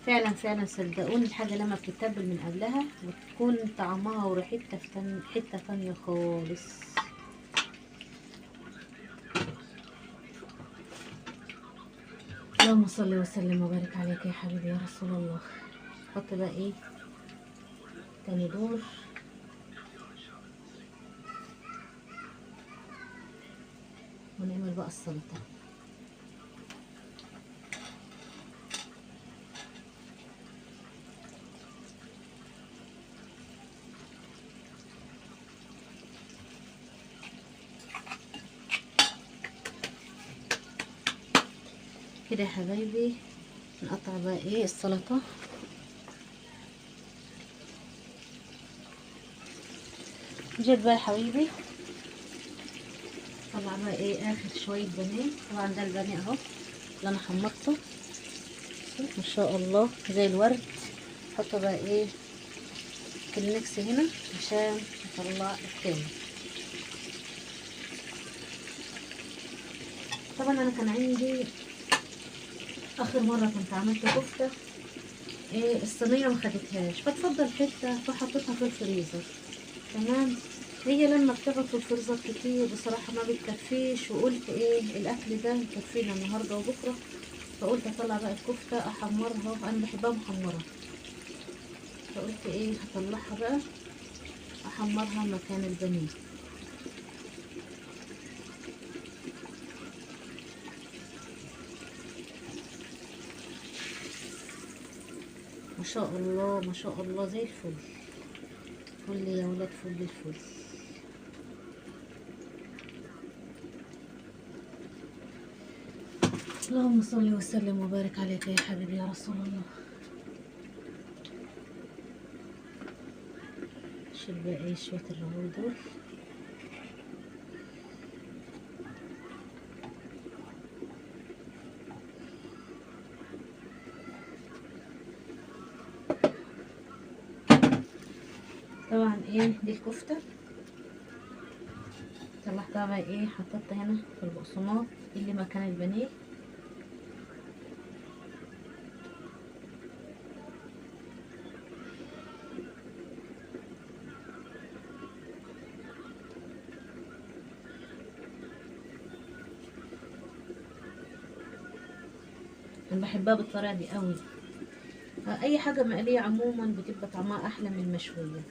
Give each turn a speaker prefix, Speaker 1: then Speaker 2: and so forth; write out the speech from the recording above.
Speaker 1: فعلا فعلا صدقوني الحاجة لما بتتبل من قبلها بتكون طعمها وريحتها في حتة تانية خالص. اللهم صل وسلم وبارك عليك يا حبيبي يا رسول الله. حط بقى ايه تاني دور. ونعمل بقى السلطة. كده يا حبايبي نقطع بقى ايه السلطة. جيت بقى يا حبيبي طلع بقى ايه اخر شوية بانيه. طبعا ده البانيه اهو اللي انا حمصته ما شاء الله زي الورد. حطه بقى ايه في الميكس هنا عشان اطلع التاني. طبعا انا كان عندي اخر مرة كنت عملت كفتة ايه الصينية ما خدتهاش فاتفضل حتة فحطيتها في الفريزر. تمام. هي لما بتقعد في الفريزر كتير بصراحة ما بتكفيش وقلت ايه الاكل ده يكفينا النهاردة وبكرة. فقلت اطلع بقى الكفتة احمرها انا بحبها محمرة. فقلت ايه هطلعها بقى احمرها مكان البانيه. ما شاء الله ما شاء الله زي الفل. فل يا ولاد فل الفل. اللهم صل وسلم وبارك عليك يا حبيبي يا رسول الله. شيل بقى ايه شوية الرغوي دول. طبعا ايه دي الكفتة طلعتها بقى ايه حطيتها هنا في البقسماط اللي مكان البانيه. انا بحبها بالطريقة دي قوي. اي حاجة مقلية عموما بتبقى طعمها احلى من المشوية.